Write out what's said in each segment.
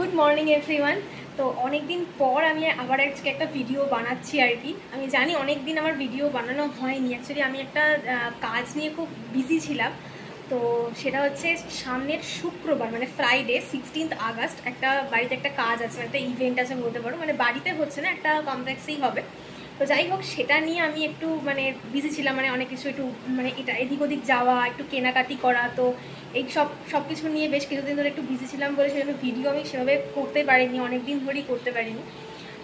Good morning everyone. তো অনেক দিন পর আমি আবার আজকে একটা ভিডিও বানাচ্ছি আর কি। আমি জানি অনেক দিন আমার ভিডিও বানানো হয়নি, অ্যাকচুয়ালি আমি একটা কাজ নিয়ে খুব বিজি ছিলাম। তো সেটা হচ্ছে সামনের শুক্রবার মানে ফ্রাইডে 16th আগস্ট একটা বাড়িতে একটা কাজ আছে, একটা ইভেন্ট আছে বলতে পারো, মানে বাড়িতে হচ্ছে না, একটা কমপ্লেক্সেই হবে। তো যাই হোক, সেটা নিয়ে আমি একটু মানে বিজি ছিলাম, মানে অনেক কিছু একটু মানে এটা এদিক ওদিক যাওয়া, একটু কেনাকাটি করা, তো এই সব কিছু নিয়ে বেশ কিছুদিন ধরে একটু বিজি ছিলাম বলে সেজন্য ভিডিও আমি সেভাবে করতে পারিনি, অনেক দিন ধরেই করতে পারিনি।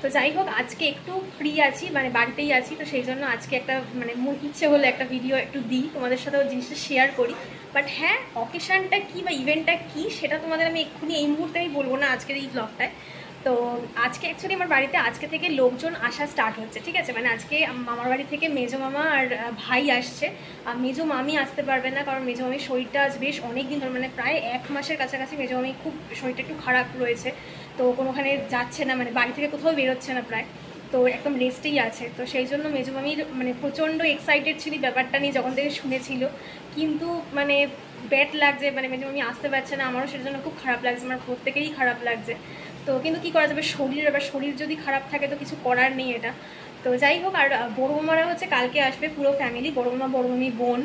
তো যাই হোক, আজকে একটু ফ্রি আছি, মানে বাড়িতেই আছি, তো সেই জন্য আজকে একটা মানে মন ইচ্ছে হলো একটা ভিডিও একটু দিই, তোমাদের সাথে ওই জিনিসটা শেয়ার করি। বাট হ্যাঁ, অকেশানটা কী বা ইভেন্টটা কী সেটা তোমাদের আমি এক্ষুনি এই মুহূর্তে আমি বলবো না আজকের এই ব্লগটায়। তো আজকে অ্যাকচুয়ালি আমার বাড়িতে আজকে থেকে লোকজন আসা স্টার্ট হচ্ছে, ঠিক আছে। মানে আজকে মামার বাড়ি থেকে মেজো মামা আর ভাই আসছে। মেজো মামি আসতে পারবে না, কারণ মেজো মামির শরীরটা আজ বেশ অনেক দিন ধরে, মানে প্রায় 1 মাসের কাছাকাছি মেজো মামি খুব শরীরটা একটু খারাপ রয়েছে। তো কোনোখানে যাচ্ছে না, মানে বাড়ি থেকে কোথাও বেরোচ্ছে না প্রায়, তো একদম রেস্টেই আছে। তো সেই জন্য মেজো মামির মানে প্রচণ্ড এক্সাইটেড ছিল ব্যাপারটা নিয়ে যখন থেকে শুনেছিল, কিন্তু মানে ব্যাড লাগছে, মানে মেজো মামি আসতে পারছে না, আমারও সেটার জন্য খুব খারাপ লাগছে, আমার প্রত্যেকেরই খারাপ লাগছে। তো কিন্তু কী করা যাবে, শরীর যদি খারাপ থাকে তো কিছু করার নেই এটা। তো যাই হোক, আর বড়ো মামারা হচ্ছে কালকে আসবে পুরো ফ্যামিলি, বড়ো মামা, বড়ো মামি, বোন।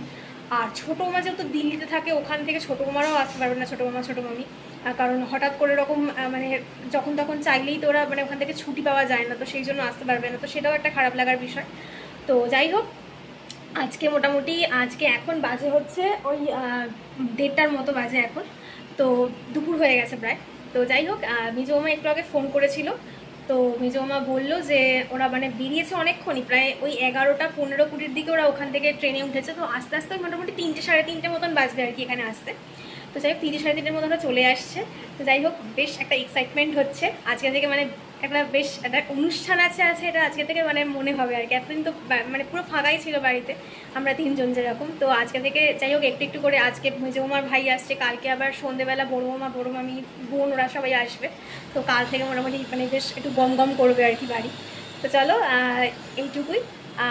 আর ছোটো মামা যেহেতু দিল্লিতে থাকে, ওখান থেকে ছোটো মামারাও আসতে পারবে না, ছোটো মামা ছোটো মামি, কারণ হঠাৎ করে এরকম মানে যখন তখন চাইলেই তো ওরা মানে ওখান থেকে ছুটি পাওয়া যায় না, তো সেই জন্য আসতে পারবে না, তো সেটাও একটা খারাপ লাগার বিষয়। তো যাই হোক, আজকে মোটামুটি আজকে এখন বাজে হচ্ছে ওই 1:30টার মতো বাজে এখন, তো দুপুর হয়ে গেছে প্রায়। তো যাই হোক, মেজো মামা একটু আগে ফোন করেছিল, তো মেজো মামা বললো যে ওরা মানে বেরিয়েছে অনেকক্ষণই, প্রায় ওই 11টা 15-20 দিকে ওরা ওখান থেকে ট্রেনে উঠেছে, তো আস্তে আস্তে মোটামুটি 3টে সাড়ে 3টে মতন বাজবে আর কি এখানে আসতে। তো যাই হোক, 3-3:30 মতো ওরা চলে আসছে। তো যাই হোক, বেশ একটা এক্সাইটমেন্ট হচ্ছে আজকে থেকে, মানে একটা বেশ একটা অনুষ্ঠান আছে এটা আজকে থেকে মানে মনে হবে আর কি। এতদিন তো মানে পুরো ফাঁকাই ছিল বাড়িতে, আমরা 3জন যেরকম। তো আজকে থেকে যাই হোক একটু একটু করে, আজকে মেজো মামার ভাই আসছে, কালকে আবার সন্ধেবেলা বড়ো মামা, বড়ো মামি, বোন ওরা সবাই আসবে। তো কাল থেকে মোটামুটি মানে বেশ একটু গম গম করবে আর কি বাড়ি। তো চলো এইটুকুই।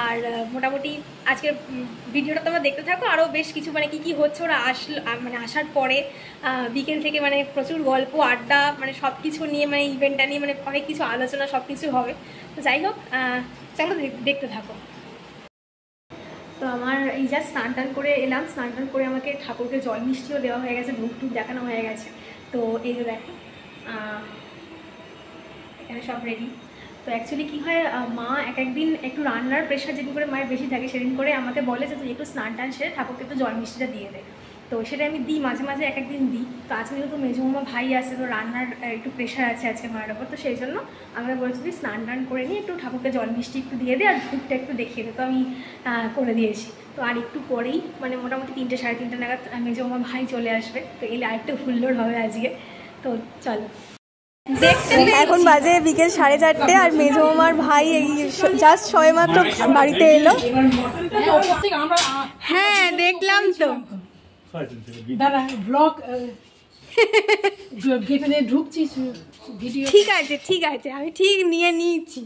আর মোটামুটি আজকের ভিডিওটা তোমরা দেখতে থাকো, আরও বেশ কিছু মানে কী হচ্ছে ওরা আসলো, মানে আসার পরে বিকেল থেকে মানে প্রচুর গল্প আড্ডা, মানে সব কিছু নিয়ে, মানে ইভেন্টটা নিয়ে মানে অনেক কিছু আলোচনা সব কিছু হবে। তো যাই হোক, চলো দেখতে থাকো। তো আমার এই যা স্নান টান করে এলাম, স্নান টান করে আমাকে ঠাকুরকে জল মিষ্টিও দেওয়া হয়ে গেছে, ধূপ টুপ দেখানো হয়ে গেছে। তো এই যে দেখো এখানে সব রেডি। তো অ্যাকচুয়ালি কী হয়, মা এক একদিন একটু রান্নার প্রেশার যেদিন করে মায়ের বেশি থাকে, সেদিন করে আমাকে বলে যে তুই একটু স্নান টান সেরে ঠাকুরকে একটু জল মিষ্টিটা দিয়ে দে। তো সেটা আমি দিই, মাঝে মাঝে এক একদিন দিই। তো আজকে যেহেতু মেজো মামা ভাই আছে, তো রান্নার একটু প্রেশার আছে আজকে মায়ের ওপর, তো সেই জন্য আমাকে বলেছি তুই স্নান টান করে নিয়ে একটু ঠাকুরকে জল মিষ্টি একটু দিয়ে দে আর ধূপটা একটু দেখিয়ে দে। তো আমি করে দিয়েছি। তো আর একটু পরেই মানে মোটামুটি 3টে সাড়ে 3টে নাগাদ মেজো মামা ভাই চলে আসবে, তো এলে আরেকটু হুল্লোড় হবে আজকে। তো চলো, এখন বাজে বিকেল 4:30 আর মেজো মামার ভাই এই জাস্ট সবেমাত্র বাড়িতে এলো। হ্যাঁ দেখলাম তো, দাদা ব্লগ ঢুকছি ভিডিও। ঠিক আছে আমি ঠিক নিয়ে নিয়েছি।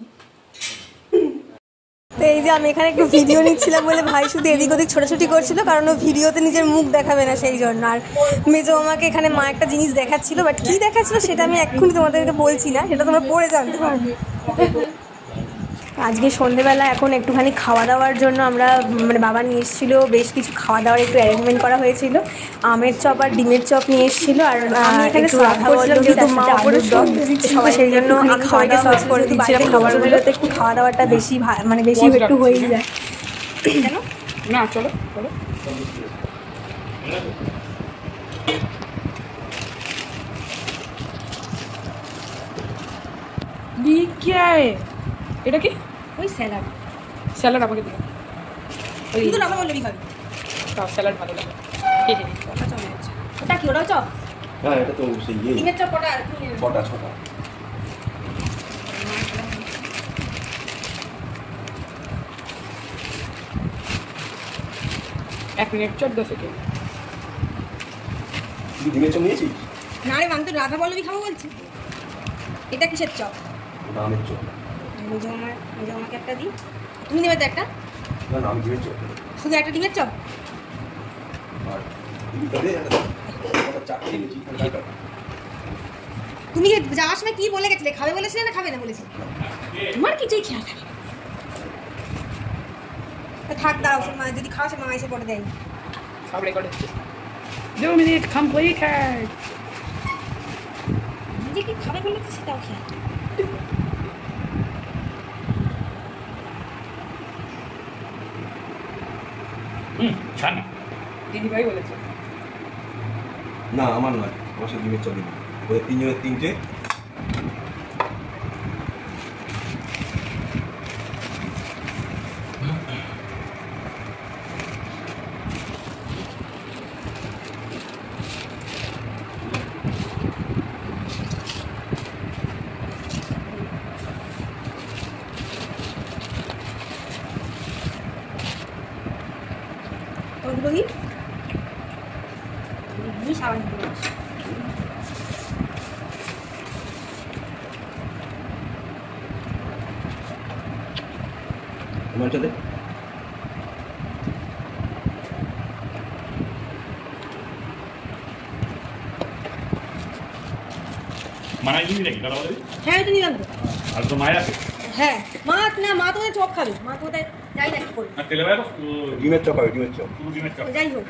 তো এই যে আমি এখানে একটু ভিডিও নিচ্ছিলাম বলে ভাই শুধু এদিক ওদিক ছোটাছুটি করছিল, কারণ ও ভিডিওতে নিজের মুখ দেখাবে না সেই জন্য। আর মেজো আমাকে এখানে মা একটা জিনিস দেখাচ্ছিল, বাট কী দেখাচ্ছিল সেটা আমি এক্ষুনি তোমাদেরকে বলছি না, সেটা তোমরা পরে জানতে পারবে। আজকে সন্ধেবেলা এখন একটুখানি খাওয়া দাওয়ার জন্য আমরা মানে বাবা নিয়ে এসেছিলো বেশ কিছু খাওয়া দাওয়ার একটু অ্যারেঞ্জমেন্ট করা হয়েছিল। আমের চপ আর ডিমের চপ নিয়ে এসেছিলো, আর আমি এখানে সার্ভ করছিলাম যেহেতু মা উপরে সবাই সেই জন্য আমি সবাইকে সার্ভ করে দিচ্ছিলাম। খাবারগুলোতে একটু খাওয়া দাওয়াটা বেশি মানে বেশি একটু হয়েই যায়। কেন না, চলো চলো। এটা কি? ওই স্যালাড। স্যালাড আমাকে দিও। কিন্তু রাখা বলবি খাবি। স্যালাড ভালো লাগে। ওটা কি, ওটাও চপ? হ্যাঁ, এটা তো সেই ডিমের চপ কটা? ছটা। এক মিনিট 14 সেকেন্ড। তুই ডিমের চপ নিয়েছিস? না রে, আমি তো রাধা বল্লভী খাবো বলছি। এটা কিসের চপ? ওটা আমের চপ। মেজো আমাকে একটা দিই, তুমি নেবে তো একটা? না আমি ডিমের চপ। শুধু একটা ডিমের চপ? আর চাটনি নিয়েছি। তুমি যাওয়ার সময় কি বলে গেছিলে? খাবে বলেছিলে না খাবে না বলেছিলে? তোমার কিছুই খেয়াল থাকে না। থাক দাও, যদি খাওয়া সে মা এসে পরে দেয়। সব রেকর্ড হচ্ছে 2 মিনিট কমপ্লিটেড। নিজে কি খাবে বলে তো সেটাও খেয়াল। ছানা দিদি ভাই বলেছে না আমার নয়, আমার সাথে ডিমের চপ দিবি। ওদের তিনজনের তিনটে। ওগুলো কি সাবান দিতে পারিস। তোমার সাথে মানাই দিবি নাকি দাদা বলে? হ্যাঁ এটা নিলাম তো। আর তো মায়ের আছে হ্যাঁ মা না, মা তো চপ খাবে, মা তো যাই না কি করবে। আর তেলে বাইরে ডিমের চপ হবে, ডিমের চপ। শুধু ডিমের চপ। যাই হোক,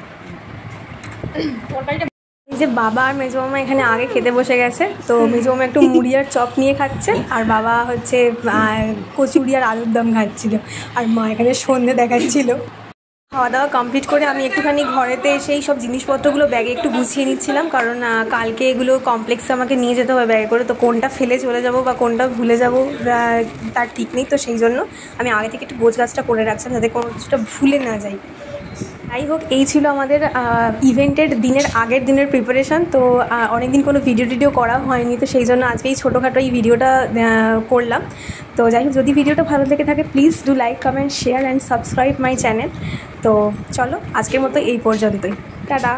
তরকারিটা এই যে বাবা আর মেজো মামা এখানে আগে খেতে বসে গেছে। তো মেজো মামা একটু মুড়ি আর চপ নিয়ে খাচ্ছে, আর বাবা হচ্ছে কচুরি আর আলুর দম খাচ্ছিল, আর মা এখানে সন্ধে দেখাচ্ছিল। খাওয়া দাওয়া কমপ্লিট করে আমি একটুখানি ঘরেতে সেই সব জিনিসপত্রগুলো ব্যাগে একটু গুছিয়ে নিচ্ছিলাম, কারণ কালকে এগুলো কমপ্লেক্সে আমাকে নিয়ে যেতে হবে ব্যাগে করে। তো কোনটা ফেলে চলে যাব বা কোনটা ভুলে যাব তার ঠিক নেই। তো সেই জন্য আমি আগে থেকে একটু গোছগাছটা করে রাখছিলাম যাতে কোনো কিছুটা ভুলে না যাই। যাই হোক, এই ছিল আমাদের ইভেন্টের আগের দিনের প্রিপারেশান। তো অনেক দিন কোনো ভিডিও করা হয়নি, তো সেই জন্য আজকে এই ছোটোখাটো এই ভিডিওটা করলাম। তো যাই হোক, যদি ভিডিওটা ভালো লেগে থাকে please do like, comment, share and subscribe my channel. তো চলো আজকের মতো এই পর্যন্তই, টাটা।